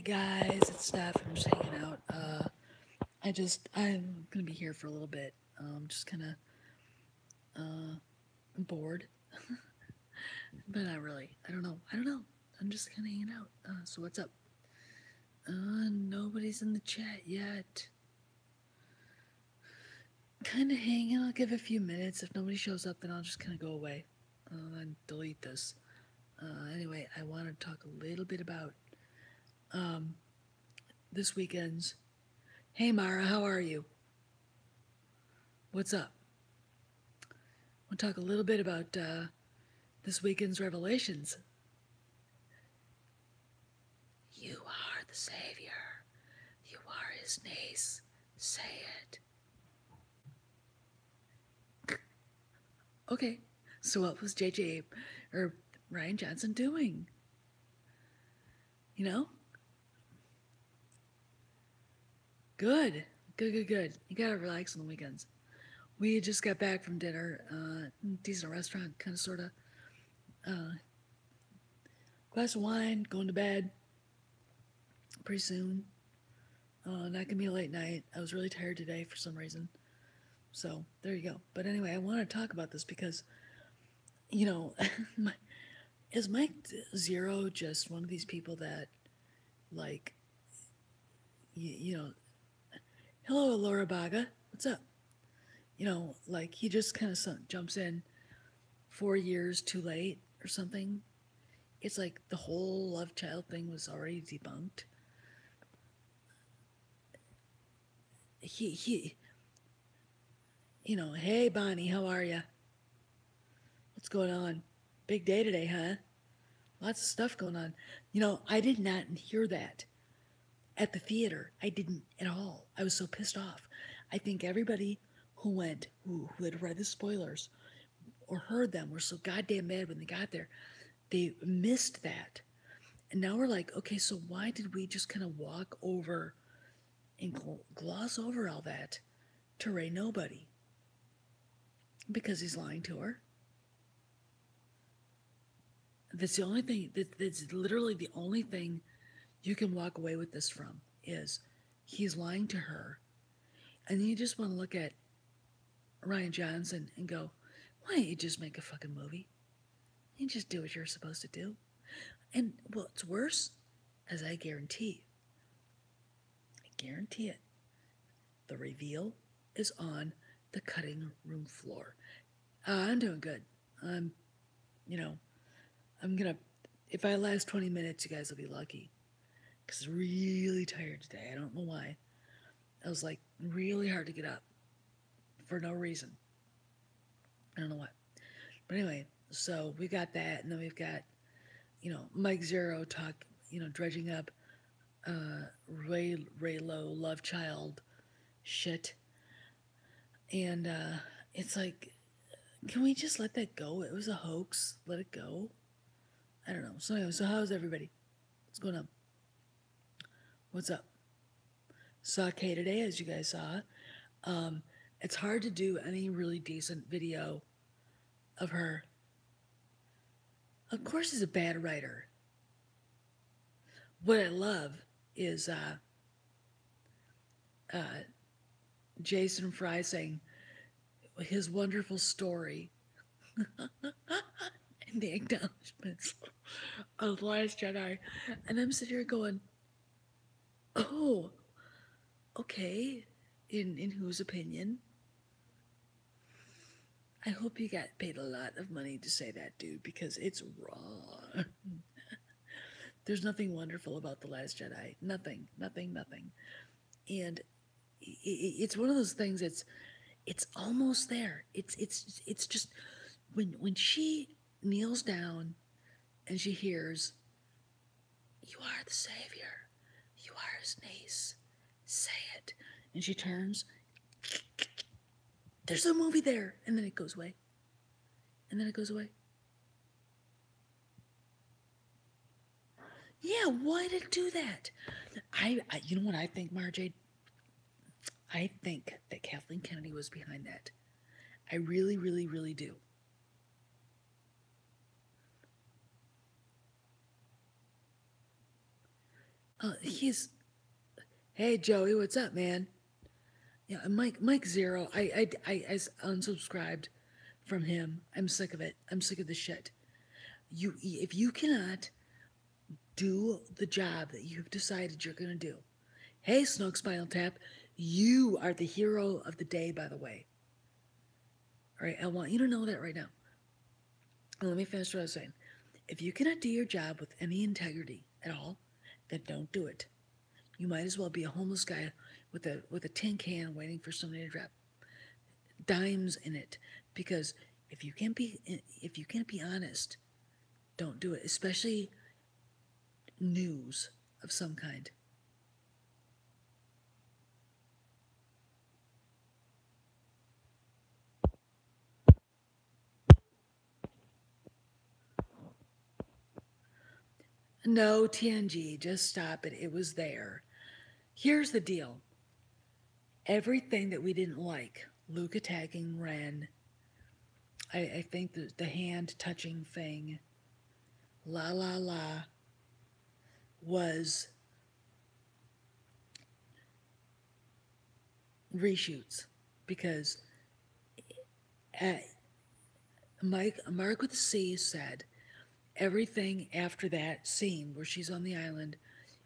guys, it's Steph. I'm just hanging out. I'm gonna be here for a little bit. Just kind of bored, but not really. I don't know. I'm just kind of hanging out. So what's up? Nobody's in the chat yet. Kind of hanging. I'll give it a few minutes. If nobody shows up, then I'll just kind of go away and delete this. Anyway, I want to talk a little bit about this weekend's. Hey Mara, how are you? What's up? We'll talk a little bit about this weekend's revelations. You are the Savior. You are his niece. Say it. Okay, so what was JJ or Ryan Johnson doing? You know? Good. Good. You gotta relax on the weekends. We just got back from dinner, decent restaurant, kind of, sort of. Glass of wine, going to bed pretty soon. Not gonna be a late night. I was really tired today for some reason. So there you go. But anyway, I want to talk about this because, you know, is Mike Zero just one of these people that, like, hello, Laura Baga, what's up? Like he just kind of jumps in 4 years too late or something. It's like the whole love child thing was already debunked. He hey Bonnie, how are you? What's going on? Big day today, huh? Lots of stuff going on. I did not hear that at the theater. I didn't at all. I was so pissed off. I think everybody who went, who had read the spoilers or heard them, were so goddamn mad when they got there. They missed that. And now we're like, okay, so why did we just kind of walk over and gloss over all that to Ray Nobody? Because he's lying to her. That's the only thing, that's literally the only thing you can walk away with this from, is he's lying to her. And you just want to look at Ryan Johnson and go, why don't you just make a fucking movie? You just do what you're supposed to do. And what's worse, as I guarantee it, the reveal is on the cutting room floor. I'm doing good. I'm gonna, if I last 20 minutes, you guys will be lucky. Because I'm really tired today. I don't know why. I was like really hard to get up for no reason. I don't know why. But anyway, so we got that, and then we've got, Mike Zero talk, dredging up Raylo love child shit. And it's like, can we just let that go? It was a hoax. Let it go. I don't know. So anyway, so how's everybody? What's going on? What's up? Saw Kay today, as you guys saw. It's hard to do any really decent video of her. Of course he's a bad writer. What I love is Jason Fry saying his wonderful story and the acknowledgments of The Last Jedi. And I'm sitting here going, oh, okay, in whose opinion? I hope you got paid a lot of money to say that, dude, because it's wrong. There's nothing wonderful about The Last Jedi. Nothing. And it's one of those things it's almost there. It's just when she kneels down and she hears, you are the Savior. You are his niece. Say it. And she turns, there's a movie there, and then it goes away. Yeah, why did it do that? I you know what I think, Marjade? I think that Kathleen Kennedy was behind that. I really, really, really do. He's, hey Joey, what's up, man? Yeah, Mike Zero. I unsubscribed from him. I'm sick of it. I'm sick of the shit. If you cannot do the job that you've decided you're gonna do, hey Snoke Spinal Tap, you are the hero of the day. By the way, all right. I want you to know that right now. And let me finish what I was saying. If you cannot do your job with any integrity at all, then don't do it. You might as well be a homeless guy with a tin can waiting for somebody to drop dimes in it. Because if you can't be honest, don't do it. Especially news of some kind. No, TNG, just stop it. It was there. Here's the deal. Everything that we didn't like, Luke attacking Ren, I think the hand touching thing, la la la, was reshoots because uh, Mark with the C said everything after that scene where she's on the island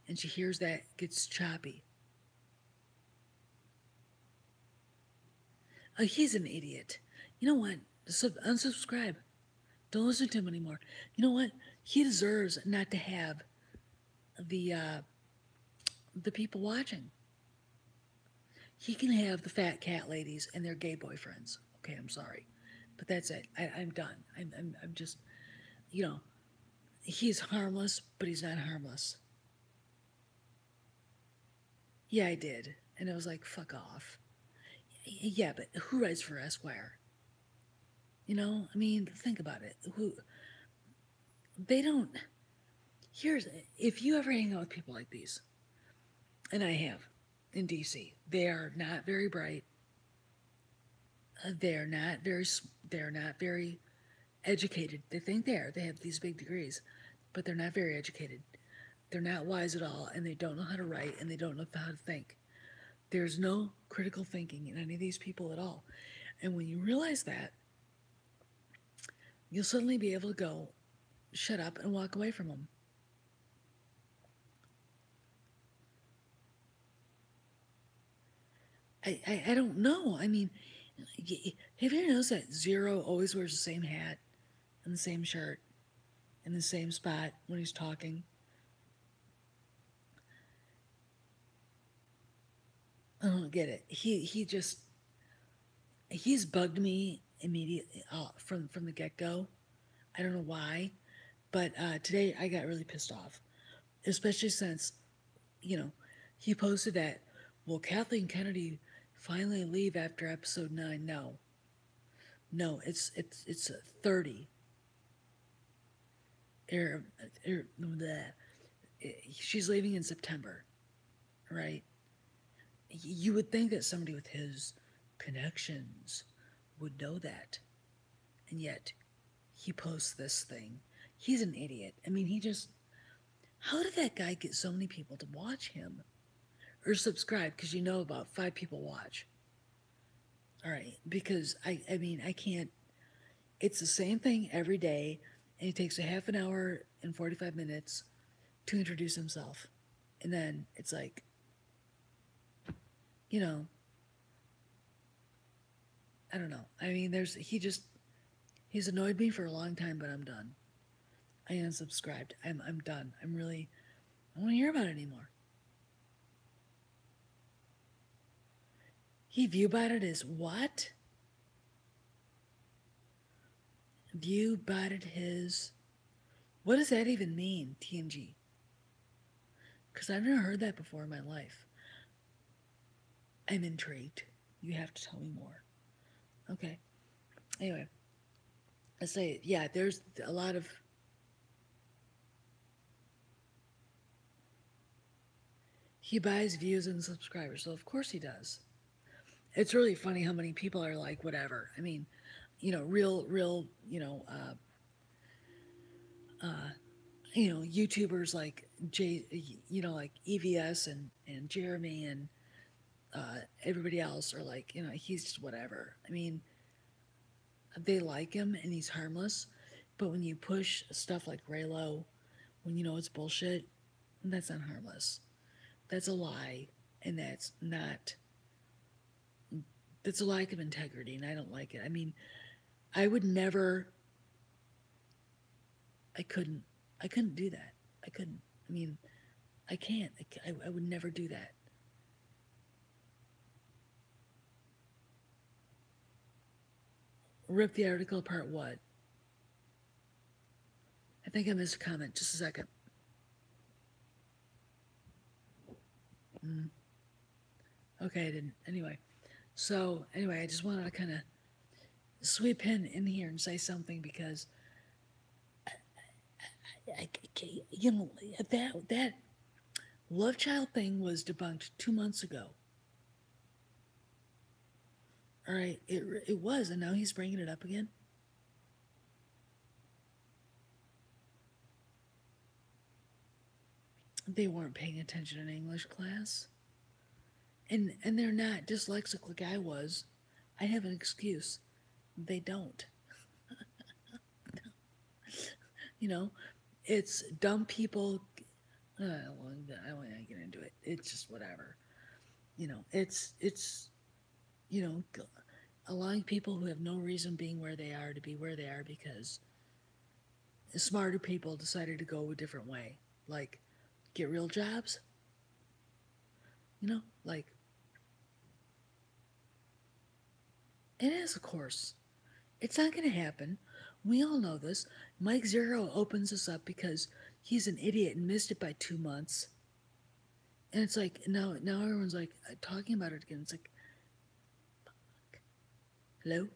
and she hears that gets choppy. Oh, he's an idiot. You know what? Unsubscribe. Don't listen to him anymore. You know what? He deserves not to have the uh, the people watching. He can have the fat cat ladies and their gay boyfriends. Okay, I'm sorry, but that's it. I'm done. I'm just, you know, he's harmless, but he's not harmless. Yeah, I did, and it was like, fuck off. Yeah, but who writes for Esquire? I mean, think about it. Who they don't. Here's if you ever hang out with people like these, and I have in DC, they are not very bright. They're not very. They're not very educated. They think they are. They have these big degrees, but they're not very educated. They're not wise at all, and they don't know how to write, and they don't know how to think. There's no critical thinking in any of these people at all. And when you realize that, you'll suddenly be able to go, shut up, and walk away from them. I don't know. I mean, have you ever noticed that Zero always wears the same hat and the same shirt in the same spot when he's talking? I don't get it. He's bugged me immediately from the get go. I don't know why, but today I got really pissed off, especially since you know he posted that. Will Kathleen Kennedy finally leave after episode 9? No, no, it's 30. Er, bleh. She's leaving in September, right? You would think that somebody with his connections would know that, and yet he posts this thing. He's an idiot. I mean, he just. How did that guy get so many people to watch him or subscribe? Because about 5 people watch. All right, because I mean, I can't. It's the same thing every day, and he takes a half an hour and 45 minutes to introduce himself, and then it's like, you know, I don't know. I mean, he's annoyed me for a long time, but I'm done. I unsubscribed. I'm done. I don't want to hear about it anymore. He viewbotted his what? Viewbotted his. What does that even mean, TNG? Because I've never heard that before in my life. I'm intrigued. You have to tell me more. Okay. Anyway, I say, yeah, there's a lot of. He buys views and subscribers, so of course he does. It's really funny how many people are like, whatever. I mean, real, YouTubers like like EVS and Jeremy and everybody else are like, he's just whatever. I mean, they like him and he's harmless, but when you push stuff like Raylo, when you know it's bullshit, that's not harmless. That's a lie, and that's a lack of integrity, and I don't like it. I mean, I would never, I couldn't, I couldn't do that. I couldn't. I mean, I can't. I would never do that. Rip the article apart. What? I think I missed a comment. Just a second. Mm. Okay, I didn't. Anyway, I just wanted to kind of sweep in here and say something because that love child thing was debunked 2 months ago. All right, it was, and now he's bringing it up again. They weren't paying attention in English class, and they're not dyslexic like I was. I have an excuse. They don't. It's dumb people. I won't get into it. It's just whatever. It's you know allowing people who have no reason being where they are to be where they are because smarter people decided to go a different way. Like, get real jobs. Like, it is, of course. It's not going to happen. We all know this. Mike Zero opens this up because he's an idiot and missed it by 2 months. And it's like, now everyone's like talking about it again. It's like, hello?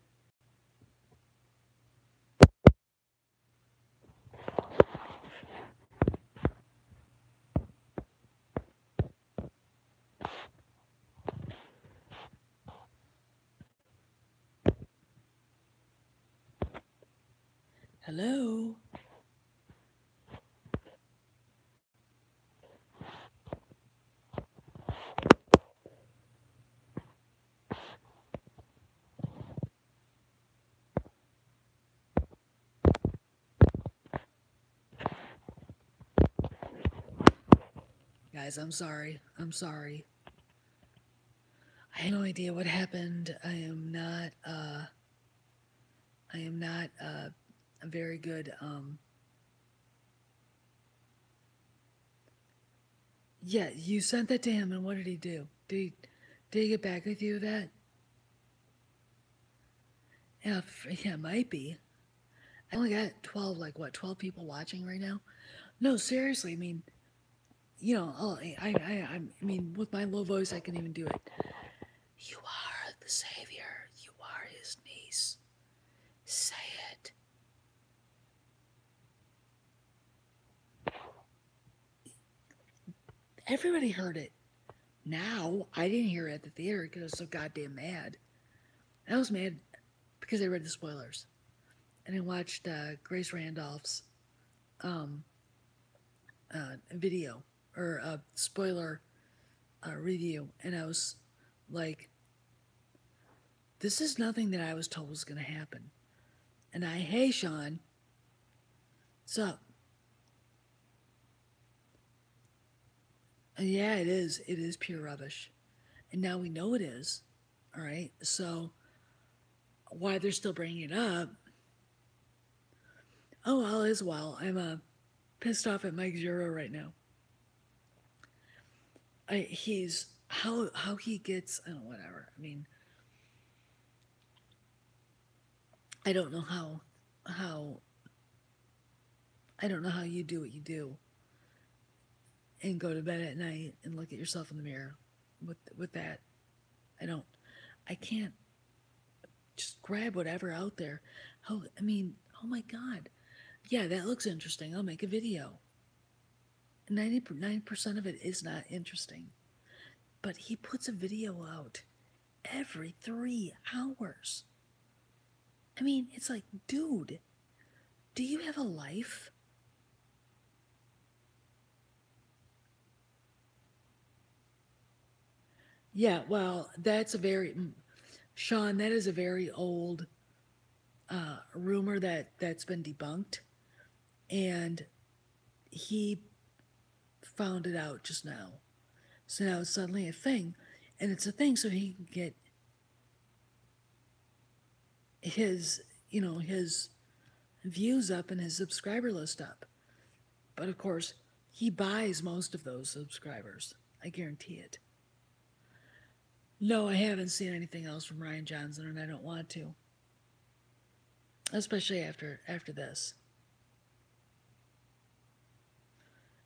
Hello? Guys, I'm sorry. I'm sorry. I have no idea what happened. I am not a very good yeah, you sent that to him and what did he do? Did he get back with you with that? Yeah, yeah, it might be. I only got 12, like what, 12 people watching right now? No, seriously, I mean, I mean, with my low voice, I can even do it. You are the savior. You are his niece. Say it. Everybody heard it. Now, I didn't hear it at the theater because I was so goddamn mad. I was mad because I read the spoilers. And I watched Grace Randolph's video or spoiler review, and I was like, this is nothing that I was told was going to happen. And hey, Sean, what's up? And yeah, it is. It is pure rubbish. And now we know it is. All right. So why they're still bringing it up? Oh, all is well. I'm pissed off at Mike Zero right now. He's how he gets. Oh, whatever. I mean, I don't know how I don't know how you do what you do and go to bed at night and look at yourself in the mirror with that. I can't just grab whatever out there. I mean, oh my god. Yeah, that looks interesting. I'll make a video. 99% of it is not interesting. But he puts a video out every 3 hours. I mean, it's like, dude, do you have a life? Yeah, well, Sean, that is a very old rumor that's been debunked, and he found it out just now. So now it's suddenly a thing, and it's a thing so he can get his, his views up and his subscriber list up. But of course, he buys most of those subscribers. I guarantee it. No, I haven't seen anything else from Ryan Johnson, and I don't want to, especially after this.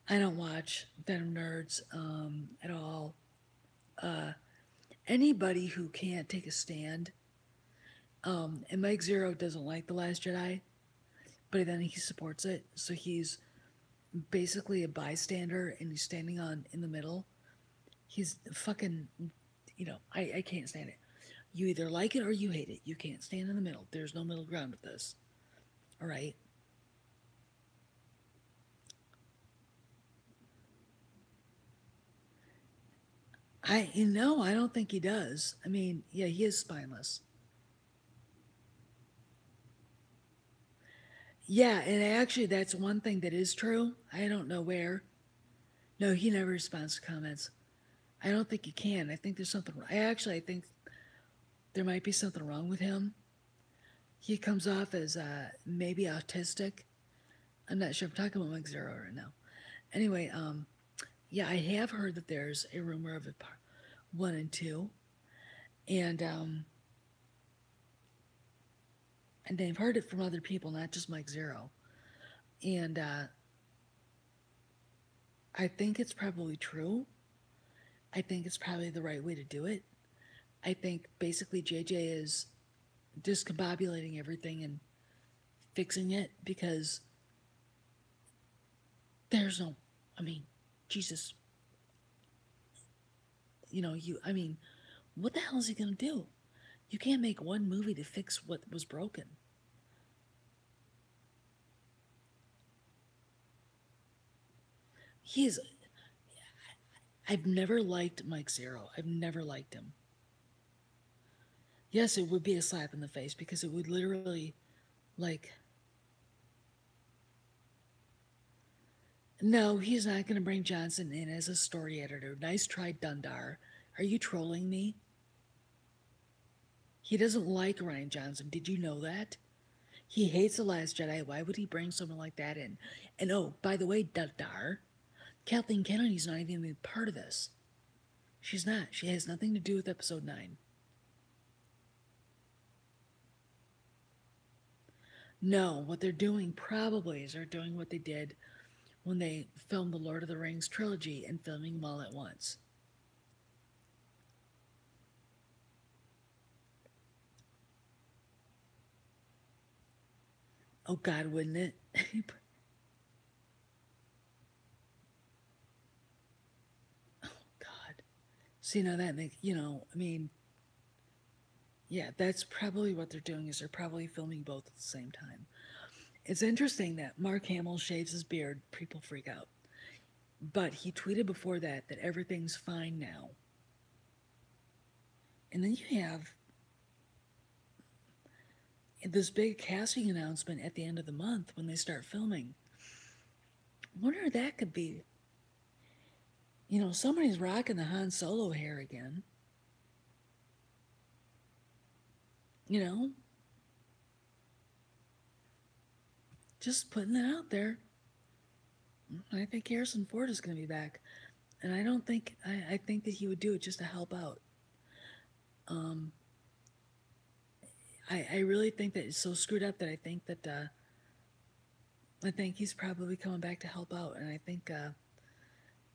I don't watch Venom Nerds at all. Uh, Anybody who can't take a stand, and Mike Zero doesn't like The Last Jedi, but then he supports it, so he's basically a bystander and he's standing on in the middle. He's fucking, I can't stand it. You either like it or you hate it. You can't stand in the middle. There's no middle ground with this. All right. I don't think he does. I mean, yeah, he is spineless. Yeah, and actually, that's one thing that is true. I don't know where. No, he never responds to comments. I don't think he can. I think there's something. I think there might be something wrong with him. He comes off as maybe autistic. I'm not sure. I'm talking about Mike Zero right now. Anyway, yeah, I have heard that there's a rumor of a part one and two, and and they've heard it from other people, not just Mike Zero. And I think it's probably true. I think it's probably the right way to do it. I think basically JJ is discombobulating everything and fixing it because there's no, I mean, Jesus, I mean, what the hell is he going to do? You can't make one movie to fix what was broken. He's, I've never liked Mike Zero. I've never liked him. Yes, it would be a slap in the face because it would literally, like, no, he's not going to bring Johnson in as a story editor. Nice try, Dundar. Are you trolling me? He doesn't like Ryan Johnson. Did you know that? He hates The Last Jedi. Why would he bring someone like that in? And oh, by the way, Dundar, Kathleen Kennedy's not even a part of this. She's not. She has nothing to do with episode 9. No, what they're doing probably is they're doing what they did when they filmed the Lord of the Rings trilogy and filming them all at once. Oh God, wouldn't it? Oh God. See, now that makes, I mean, yeah, that's probably what they're doing is they're probably filming both at the same time. It's interesting that Mark Hamill shaves his beard, people freak out. But he tweeted before that everything's fine now. And then you have this big casting announcement at the end of the month when they start filming. I wonder if that could be. Somebody's rocking the Han Solo hair again. You know, just putting it out there. I think Harrison Ford is going to be back, and I don't think I think that he would do it just to help out. Um, I really think that it's so screwed up that I think he's probably coming back to help out, and I think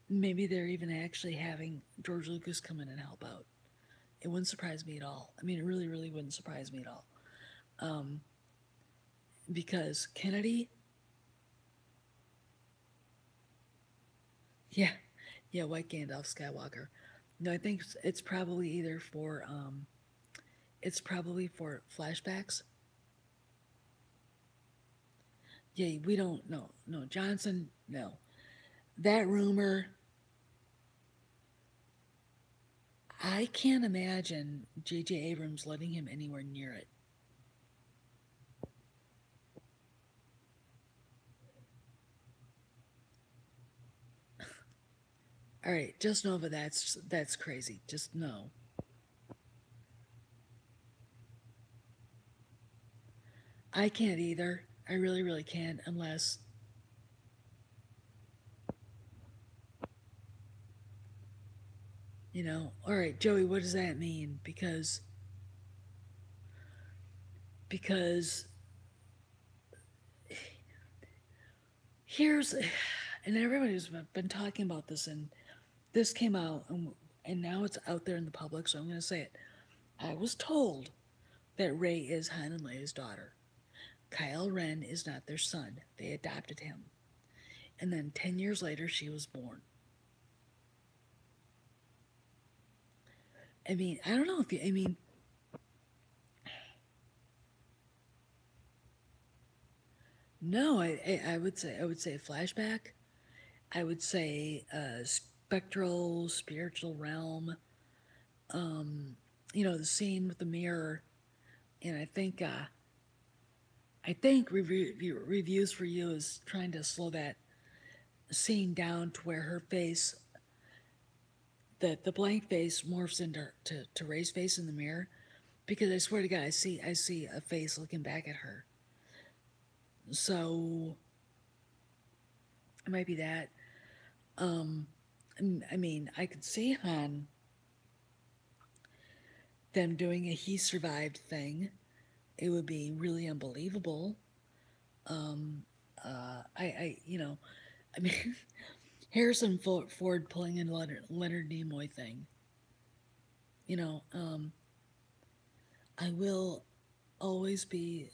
maybe they're even actually having George Lucas come in and help out. It wouldn't surprise me at all. I mean, it really, really wouldn't surprise me at all. Um, because Kennedy, yeah, yeah, White Gandalf Skywalker. No, I think it's probably for flashbacks. Yeah, we don't know. No, Johnson, no. That rumor, I can't imagine J.J. Abrams letting him anywhere near it. All right, just know that that's crazy. Just know. I can't either. I really, really can't unless, all right, Joey, what does that mean? Because here's, and everybody's been talking about this, and this came out, and now it's out there in the public, so I'm going to say it. I was told that Rey is Han and Leia's daughter. Kyle Ren is not their son. They adopted him. And then 10 years later, she was born. I mean, I don't know if you, I mean, no, I would say a flashback. I would say spectral, spiritual realm. The scene with the mirror, and I think reviews for you is trying to slow that scene down to where her face, the blank face morphs into to Rey's face in the mirror, because I swear to God, I see a face looking back at her. So it might be that. I mean, I could see Han them doing a he survived thing. It would be really unbelievable. I mean, Harrison Ford pulling in Leonard Nimoy thing. You know, um, I will always be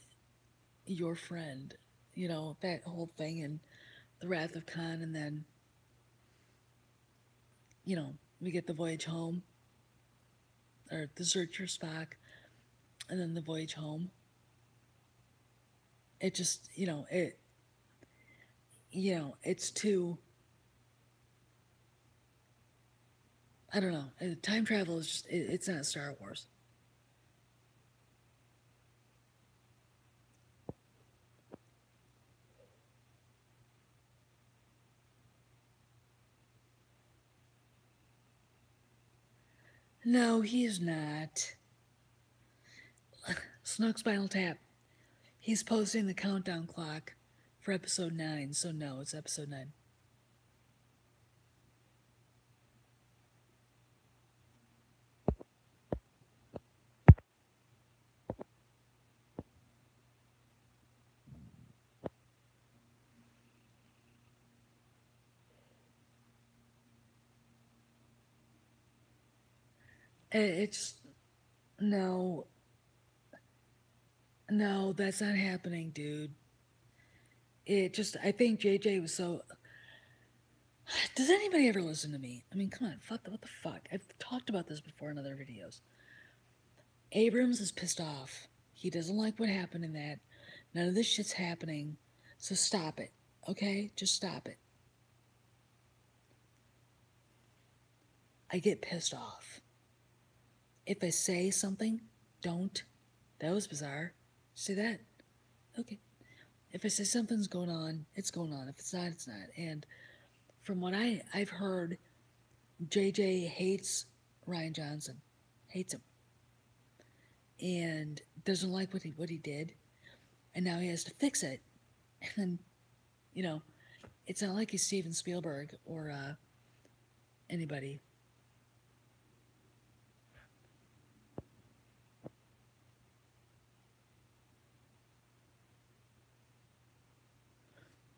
your friend. That whole thing, and the Wrath of Khan, and then we get the voyage home, or the search for Spock, and then the voyage home. It just, it's too. I don't know. Time travel is just, it's not Star Wars. No, he's not. Snook Spinal Tap. He's posting the countdown clock for episode 9, so no, it's episode 9. It's no, no, that's not happening, dude. I think JJ was so. Does anybody ever listen to me? I mean, come on, what the fuck? I've talked about this before in other videos. Abrams is pissed off. He doesn't like what happened in that. None of this shit's happening. So stop it, okay? Just stop it. I get pissed off. If I say something, don't. That was bizarre. See that? Okay. If I say something's going on, it's going on. If it's not, it's not. And from what I've heard, JJ hates Rian Johnson. Hates him. And doesn't like what he did. And now he has to fix it. And it's not like he's Steven Spielberg or anybody.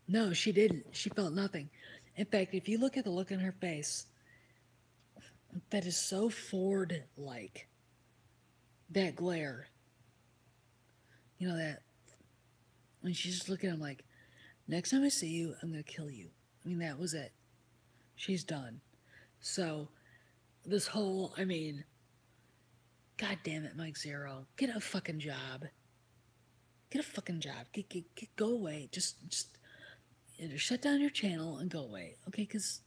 No, she didn't. She felt nothing. In fact, if you look at the look on her face, that is so Ford like. That glare. That when she's just looking at him like, next time I see you, I'm going to kill you. I mean, that was it. She's done. So, this whole, God damn it, Mike Zero. Get a fucking job. Get a fucking job. Go away. Just shut down your channel and go away. Okay, because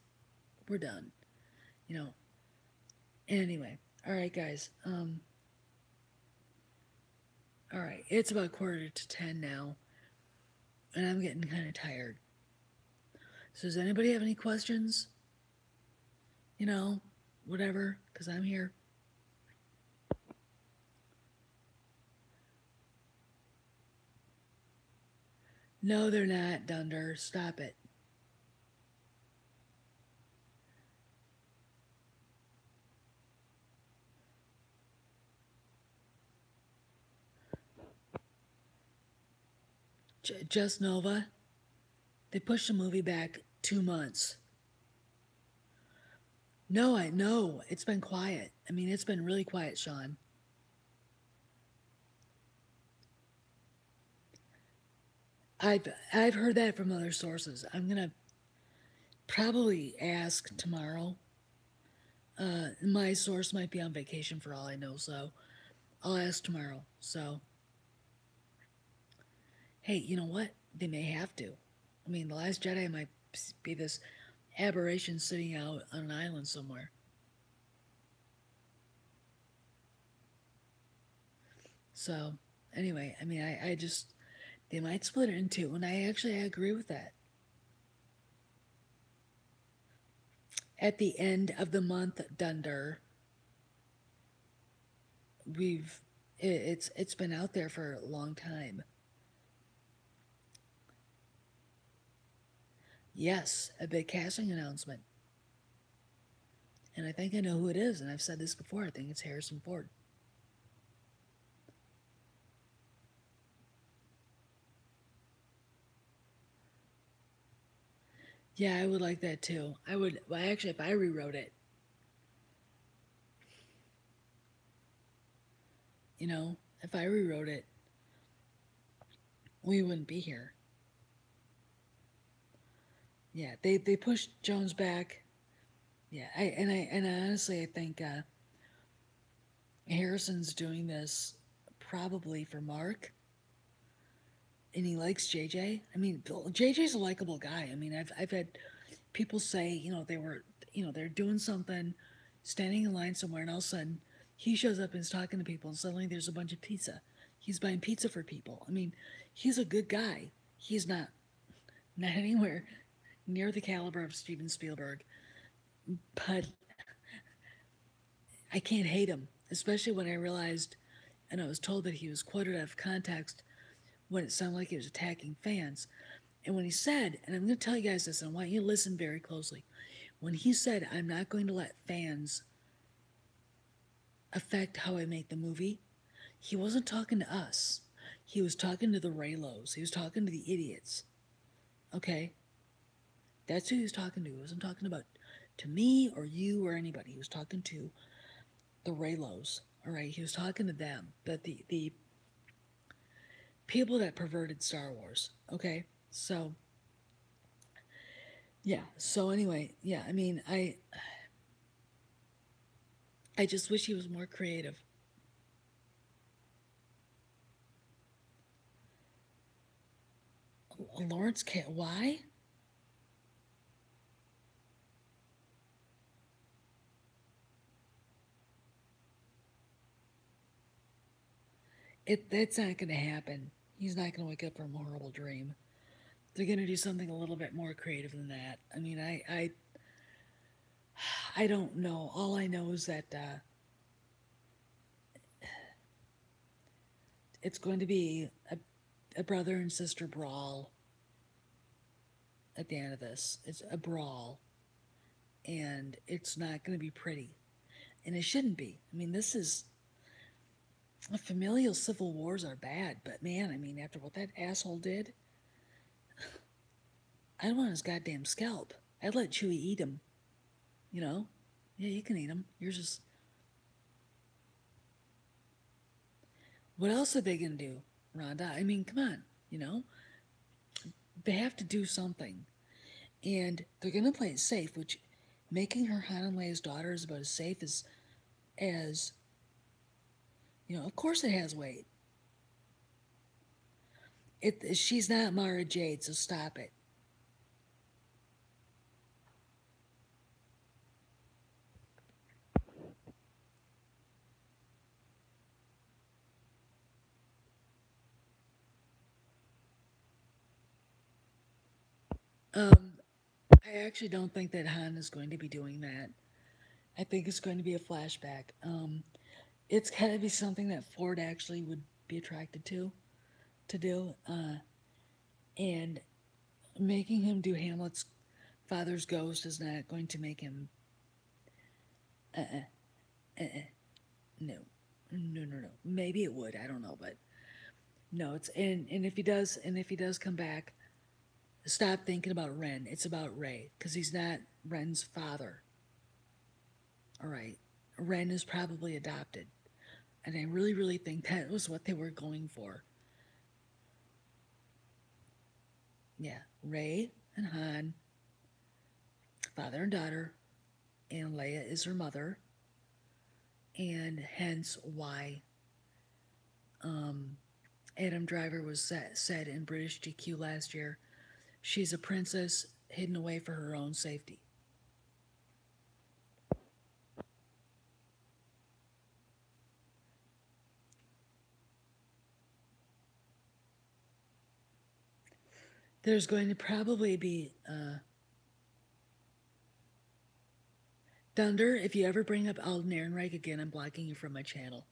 we're done. Anyway. All right, guys. All right. It's about 9:45 now, and I'm getting kind of tired. So does anybody have any questions? You know, whatever, because I'm here. No, they're not, Dunder. Stop it. Just Nova. They pushed the movie back 2 months. No, I know. It's been quiet. I mean, it's been really quiet, Sean. I've heard that from other sources. I'm gonna probably ask tomorrow. My source might be on vacation for all I know, so I'll ask tomorrow. So, hey, you know what? They may have to. I mean, The Last Jedi might be this aberration sitting out on an island somewhere. So, anyway, I mean, I just, they might split it in two, and I agree with that. At the end of the month, Dunder, we've, it's been out there for a long time. Yes, a big casting announcement. And I think I know who it is, and I've said this before. I think it's Harrison Ford. Yeah, I would like that too. I would, well, actually, if I rewrote it, you know, if I rewrote it, we wouldn't be here. Yeah, they pushed Jones back. Yeah, and honestly, I think Harrison's doing this probably for Mark, and he likes JJ. I mean, JJ's a likable guy. I mean, I've had people say, they're doing something, standing in line somewhere, and all of a sudden he shows up and is talking to people, and suddenly there's a bunch of pizza. He's buying pizza for people. I mean, he's a good guy. He's not anywhere near the caliber of Steven Spielberg, but I can't hate him, especially when I realized and I was told that he was quoted out of context when it sounded like he was attacking fans. And when he said, and I'm going to tell you guys this, and I want you to listen very closely. When he said, I'm not going to let fans affect how I make the movie, he wasn't talking to us. He was talking to the Raylos. He was talking to the idiots. Okay? That's who he was talking to. He wasn't talking about to me or you or anybody. He was talking to the Raylos. All right? He was talking to them. The people that perverted Star Wars. Okay? So, yeah. So anyway, yeah, I mean, I just wish he was more creative. Lawrence can't. Why? That's not going to happen. He's not going to wake up from a horrible dream. They're going to do something a little bit more creative than that. I mean, I don't know. All I know is that it's going to be a brother and sister brawl at the end of this. It's a brawl, and it's not going to be pretty, and it shouldn't be. I mean, this is familial civil wars are bad, but man, I mean, after what that asshole did, I don't want his goddamn scalp. I'd let Chewie eat him. You know? Yeah, you can eat him. You're just. What else are they going to do, Rhonda? I mean, come on. You know? They have to do something. And they're going to play it safe, which making her Han and Leia's daughter is about as safe as of course it has weight. She's not Mara Jade, so stop it. Um, I actually don't think that Han is going to be doing that. I think it's going to be a flashback. It's got to be something that Ford actually would be attracted to do, and making him do Hamlet's father's ghost is not going to make him. No, no. Maybe it would. I don't know, but no. It's and if he does come back, stop thinking about Ren. It's about Rey because he's not Ren's father. All right, Ren is probably adopted, and I really think that was what they were going for. Yeah, Rey and Han, father and daughter, and Leia is her mother, and hence why Adam Driver was said in British GQ last year, she's a princess hidden away for her own safety. There's going to probably be Thunder. If you ever bring up Alden Ehrenreich again, I'm blocking you from my channel.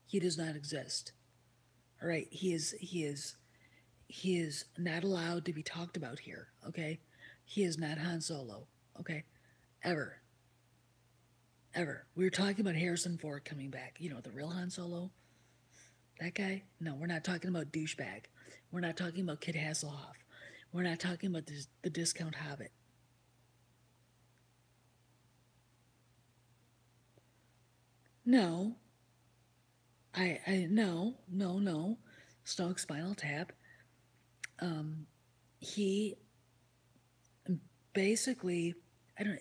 He does not exist. All right, he is not allowed to be talked about here. Okay, he is not Han Solo. Okay, ever, ever. We were talking about Harrison Ford coming back. You know, the real Han Solo. That guy? No, we're not talking about douchebag. We're not talking about Kid Hasselhoff. We're not talking about the discount Hobbit. No, no. Snoke Spinal Tap. He basically, I don't.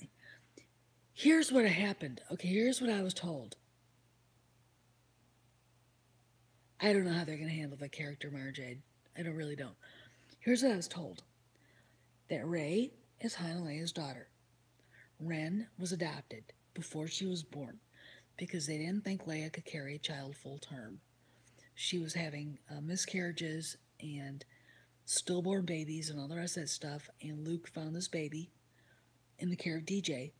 Here's what happened. Okay, here's what I was told. I don't know how they're gonna handle the character Mara Jade. I really don't. Here's what I was told: that Rey is Han and Leia's daughter. Ren was adopted before she was born because they didn't think Leia could carry a child full term. She was having miscarriages and stillborn babies and all the rest of that stuff. And Luke found this baby in the care of DJ.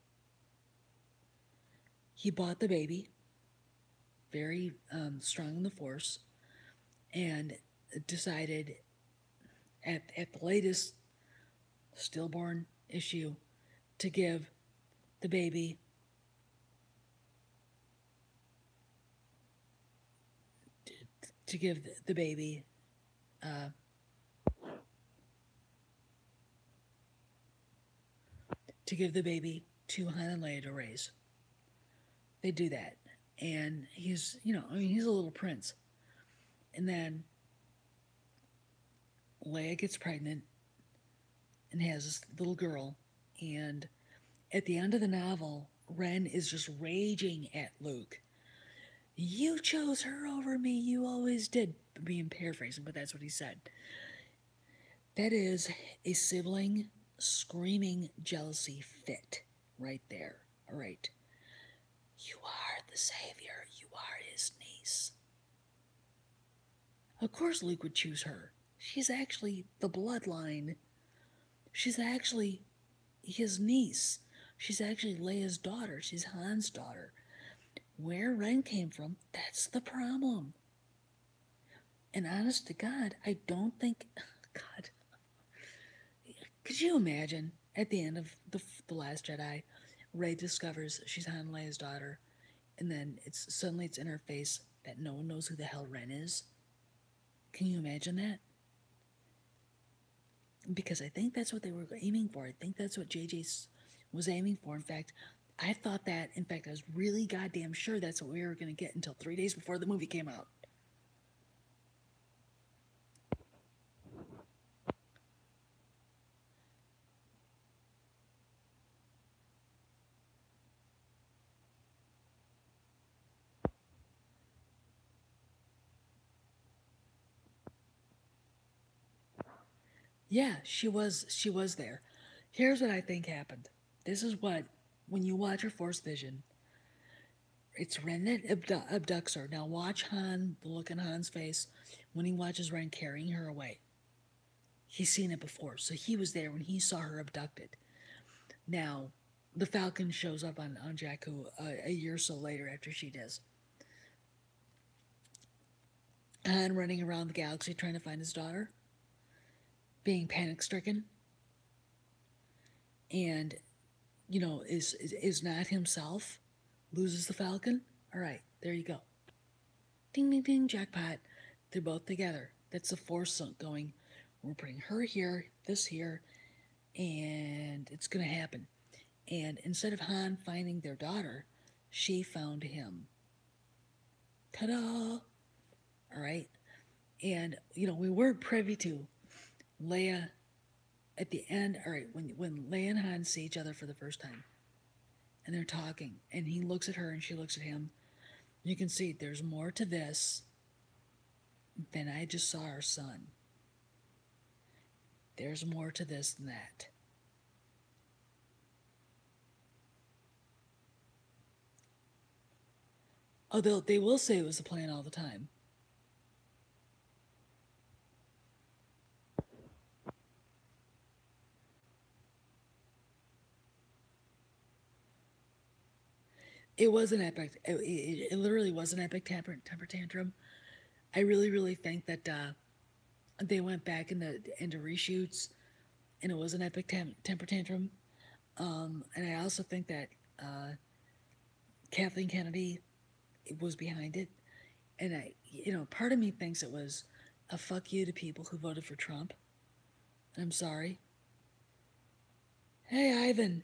He bought the baby, very strong in the Force, and decided at the latest stillborn issue to give the baby to give the baby to give the baby to Han and Leia to raise. They do that, and he's he's a little prince, and then Leia gets pregnant and has this little girl, and at the end of the novel, Ren is just raging at Luke. You chose her over me, you always did. Being paraphrasing, but that's what he said. That is a sibling screaming jealousy fit right there. All right. You are the savior. You are his niece. Of course, Luke would choose her. She's actually the bloodline. She's actually his niece. She's actually Leia's daughter. She's Han's daughter. Where Ren came from, that's the problem. And honest to God, I don't think. God. Could you imagine at the end of the Last Jedi, Rey discovers she's Han Leia's daughter, and then suddenly it's in her face that no one knows who the hell Ren is? Can you imagine that? Because I think that's what they were aiming for. I think that's what JJ was aiming for. In fact, I thought that. In fact, I was really goddamn sure that's what we were going to get until 3 days before the movie came out. Yeah, she was there. Here's what I think happened. This is what, when you watch her Force Vision, it's Ren that abducts her. Now watch Han, the look on Han's face when he watches Ren carrying her away. He's seen it before, so he was there when he saw her abducted. Now, the Falcon shows up on Jakku a year or so later after she does. Han running around the galaxy trying to find his daughter, being panic stricken, and is not himself, loses the Falcon. All right, there you go. Ding, ding, ding, jackpot. They're both together. That's the Force going. We're putting her here, this here, and it's going to happen. And instead of Han finding their daughter, she found him. Ta-da! All right. And, we weren't privy to Leia at the end. All right, when Leia and Han see each other for the first time, and they're talking, and he looks at her and she looks at him, you can see there's more to this than I just saw our son. There's more to this than that. Although they will say it was the plan all the time. It was an epic. It literally was an epic temper tantrum. I really, really think that they went back into reshoots, and it was an epic temper tantrum. And I also think that Kathleen Kennedy was behind it, and part of me thinks it was a fuck you to people who voted for Trump. I'm sorry. Hey, Ivan.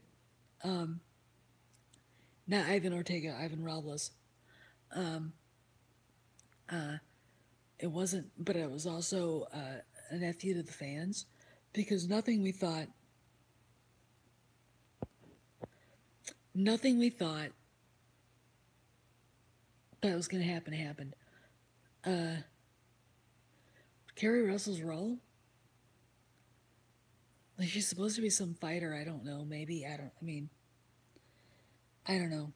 Not Ivan Ortega, Ivan Robles. It wasn't, but it was also an FU to the fans, because nothing we thought that was going to happen happened. Kerry Russell's role? Like, she's supposed to be some fighter, I don't know, maybe, I don't know.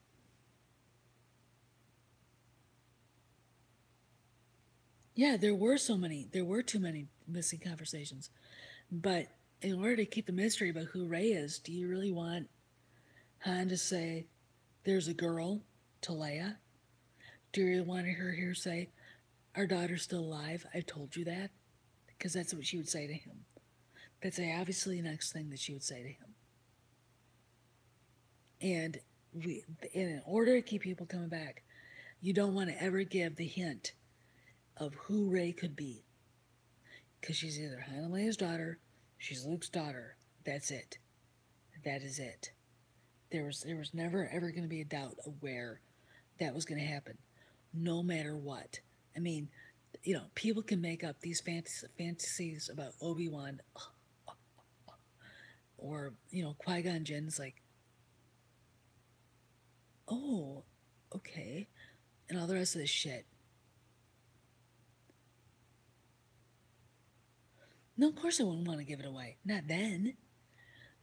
Yeah, there were too many missing conversations. But in order to keep the mystery about who Rey is, do you really want Han to say, there's a girl to Leia? Do you really want her here say, our daughter's still alive? I told you that? Because that's what she would say to him. That's obviously the next thing that she would say to him. And in order to keep people coming back, you don't want to ever give the hint of who Rey could be. Because she's either Han and Leia's daughter, she's Luke's daughter. That's it. That is it. There was never ever going to be a doubt of where that was going to happen, no matter what. I mean, people can make up these fantasies about Obi-Wan or, Qui-Gon Jinn. It's like, oh, okay. And all the rest of this shit. No, of course I wouldn't want to give it away. Not then.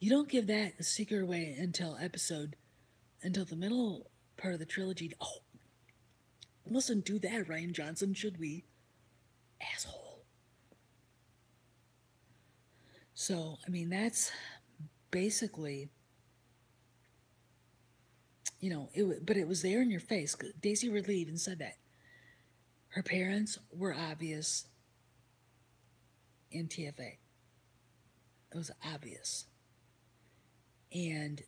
You don't give that secret away until the middle part of the trilogy. Oh, mustn't do that, Rian Johnson, should we? Asshole. So, that's basically, but it was there in your face. Daisy Ridley even said that. Her parents were obvious in TFA. It was obvious. And,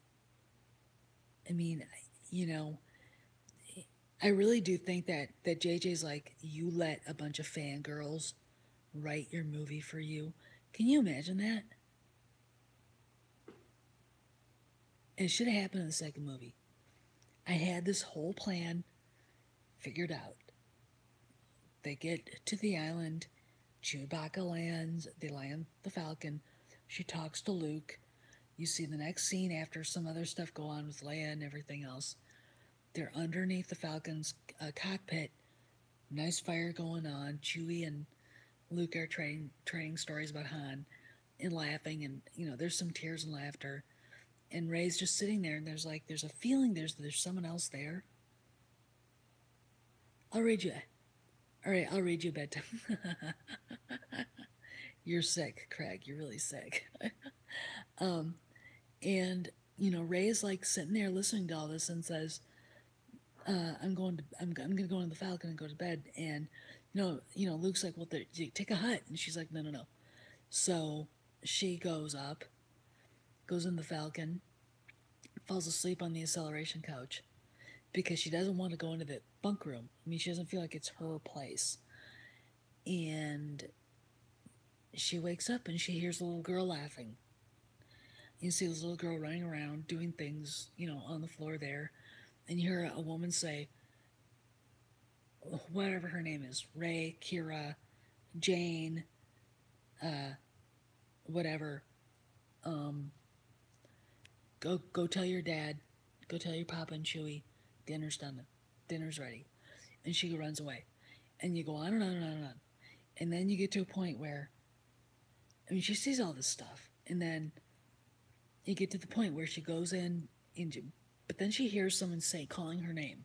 I really do think that JJ's like, you let a bunch of fangirls write your movie for you. Can you imagine that? It should have happened in the second movie. I had this whole plan figured out. They get to the island. Chewbacca lands. They land the Falcon. She talks to Luke. You see the next scene after some other stuff go on with Leia and everything else. They're underneath the Falcon's cockpit. Nice fire going on. Chewie and Luke are trading stories about Han and laughing, and there's some tears and laughter. And Rey's just sitting there, and there's a feeling there's someone else there. I'll read you. All right, I'll read you a bedtime. You're sick, Craig. You're really sick. um, and Ray is like sitting there listening to all this and says, I'm gonna go in the Falcon and go to bed." And Luke's like, "Well, take a hut," and she's like, "No, no, no." So she goes up, goes in the Falcon, falls asleep on the acceleration couch because she doesn't want to go into the bunk room. I mean, she doesn't feel like it's her place. And she wakes up and she hears a little girl laughing. You see this little girl running around doing things, on the floor there. And you hear a woman say, whatever her name is, Ray, Kira, Jane, whatever. Um, go tell your dad, go tell your papa and Chewie, dinner's done, dinner's ready. And she runs away. And you go on and on and on and on. And then you get to a point where, I mean, she sees all this stuff. And then you get to the point where she goes in, but then she hears someone say, calling her name.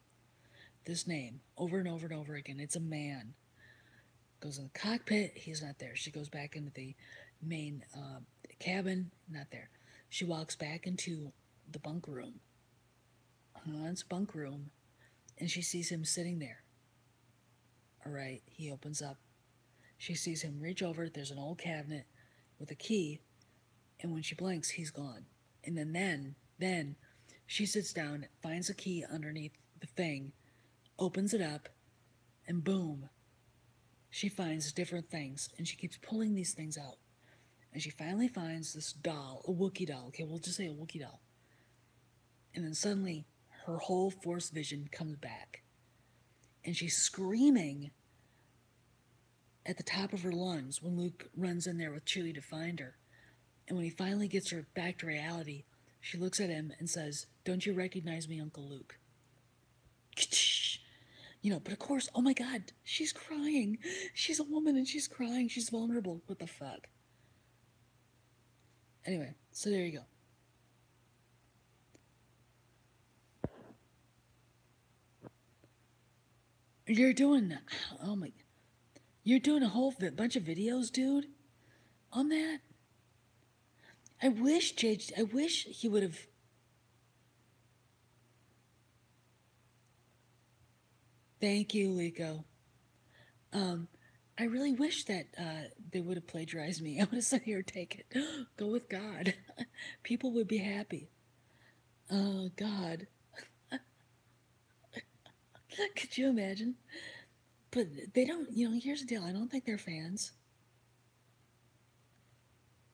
This name, over and over and over again. It's a man. Goes in the cockpit, he's not there. She goes back into the main cabin, not there. She walks back into the bunk room, Han's bunk room, and she sees him sitting there. All right, he opens up. She sees him reach over. There's an old cabinet with a key, and when she blinks, he's gone. And then she sits down, finds a key underneath the thing, opens it up, and boom, she finds different things, and she keeps pulling these things out. And she finally finds this doll, a Wookiee doll. Okay, we'll just say a Wookiee doll. And then suddenly, her whole Force vision comes back. And she's screaming at the top of her lungs when Luke runs in there with Chewie to find her. And when he finally gets her back to reality, she looks at him and says, "Don't you recognize me, Uncle Luke?" But of course, oh my God, she's crying. She's a woman and she's crying. She's vulnerable. What the fuck? Anyway, so there you go. You're doing, oh my, you're doing a whole bunch of videos, dude, on that? I wish he would have. Thank you, Lico. I really wish that they would have plagiarized me. I would have said, "Here, take it. Go with God." People would be happy. Oh, God. Could you imagine? But they don't, here's the deal. I don't think they're fans.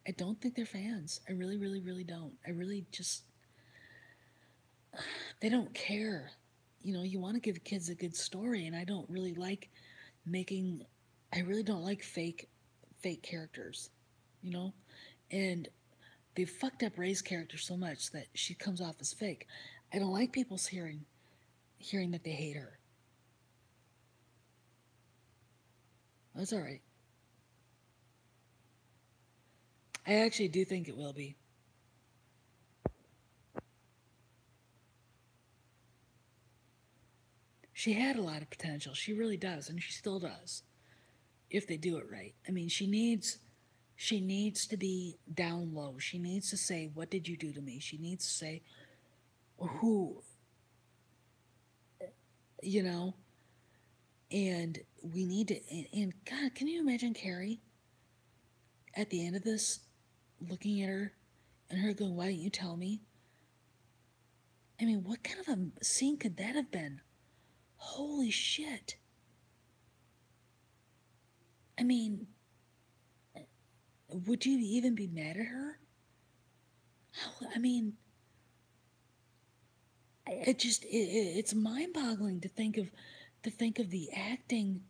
I don't think they're fans. I really, really, really don't. I really just, they don't care. You want to give kids a good story, and I don't really like I really don't like fake characters, and they've fucked up Rey's character so much that she comes off as fake. I don't like people hearing that they hate her. That's all right. I actually do think it will be. She had a lot of potential. She really does, and she still does, if they do it right. I mean, she needs to be down low. She needs to say, "What did you do to me?" She needs to say, "Who," and we need to, and God, can you imagine Carrie at the end of this looking at her and her going, "Why didn't you tell me?" I mean, what kind of a scene could that have been? Holy shit. I mean, would you even be mad at her? I mean, it's mind-boggling to think of the acting.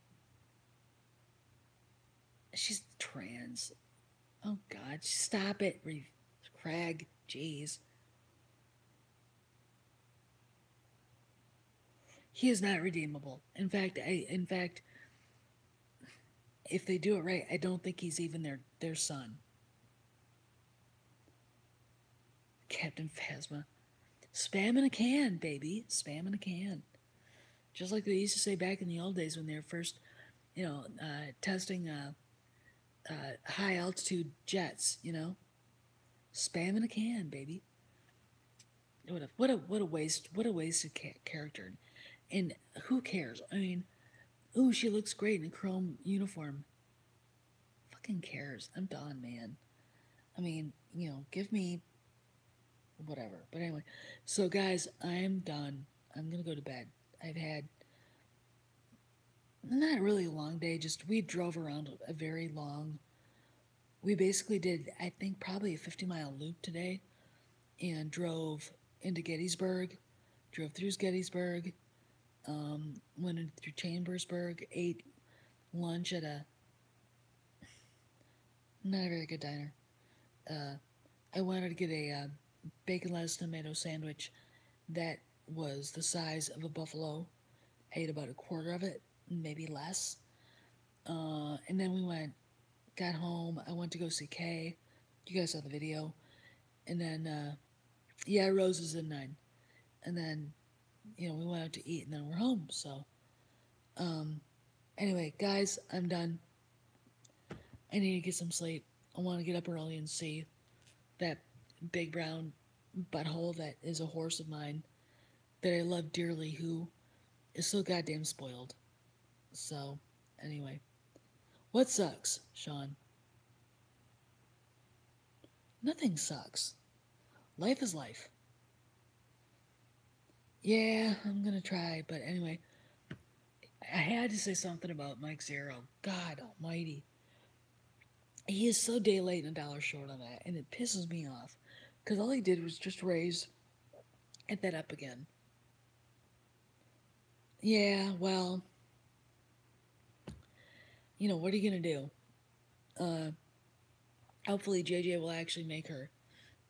She's trans. Oh God, stop it, Craig. Jeez. He is not redeemable. In fact, if they do it right, I don't think he's even their son. Captain Phasma. Spam in a can, baby. Spam in a can. Just like they used to say back in the old days when they were first, testing high altitude jets, you know? Spamming a can, baby. What a wasted character. And who cares? I mean, ooh, she looks great in a chrome uniform. Fucking cares. I'm done, man. I mean, give me whatever. But anyway, so guys, I'm done. I'm gonna go to bed. I've had not really a long day, just we drove around a very long. We basically did, I think, probably a 50-mile loop today and drove into Gettysburg, drove through Gettysburg, went in through Chambersburg, ate lunch at a not a very good diner. I wanted to get a bacon lettuce tomato sandwich that was the size of a buffalo. I ate about a quarter of it, maybe less. And then got home. I went to go see Kay. You guys saw the video. And then, yeah, Rose in 9. And then, we went out to eat and then we're home. So, anyway, guys, I'm done. I need to get some sleep. I want to get up early and see that big brown butthole that is a horse of mine that I love dearly who is so goddamn spoiled. So, anyway. What sucks, Sean? Nothing sucks. Life is life. Yeah, I'm gonna try, but anyway, I had to say something about Mike Zero. God almighty. He is so day late and a dollar short on that, and it pisses me off. Because all he did was just raise and that up again. Yeah, well, what are you gonna do? Hopefully JJ will actually make her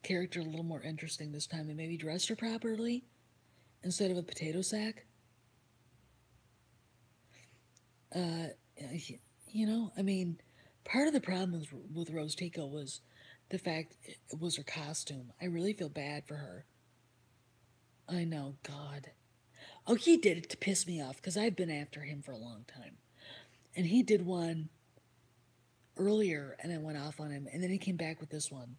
character a little more interesting this time and maybe dress her properly instead of a potato sack. I mean, part of the problem with Rose Tico was the fact it was her costume. I really feel bad for her. I know, God. Oh, he did it to piss me off because I've been after him for a long time. And he did one earlier and I went off on him, and then he came back with this one.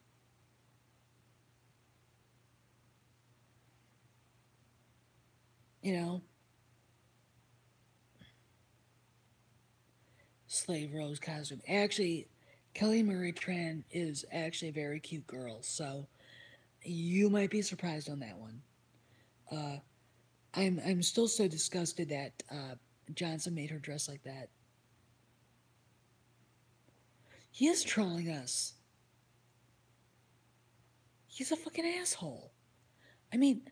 Slave Rose costume. Actually, Kelly Marie Tran is actually a very cute girl, so you might be surprised on that one. I'm still so disgusted that Johnson made her dress like that. He is trolling us. He's a fucking asshole. I mean,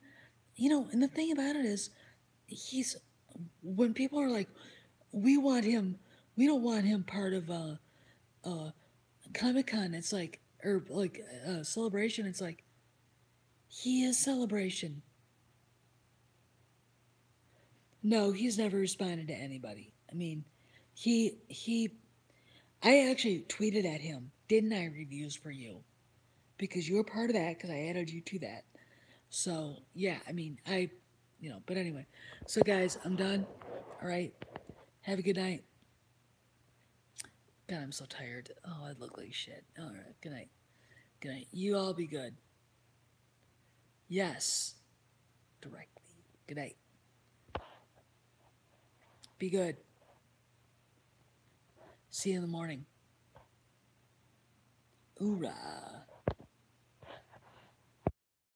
and the thing about it is, when people are like, we we don't want him part of Comic Con. It's like, or like Celebration. It's like, he is Celebration. No, he's never responded to anybody. I mean, I actually tweeted at him, didn't I, reviews for you? Because you were part of that, because I added you to that. So, yeah, I mean, but anyway. So, guys, I'm done. All right. Have a good night. God, I'm so tired. Oh, I look like shit. All right. Good night. Good night. You all be good. Yes. Directly. Good night. Be good. See you in the morning. Hoorah.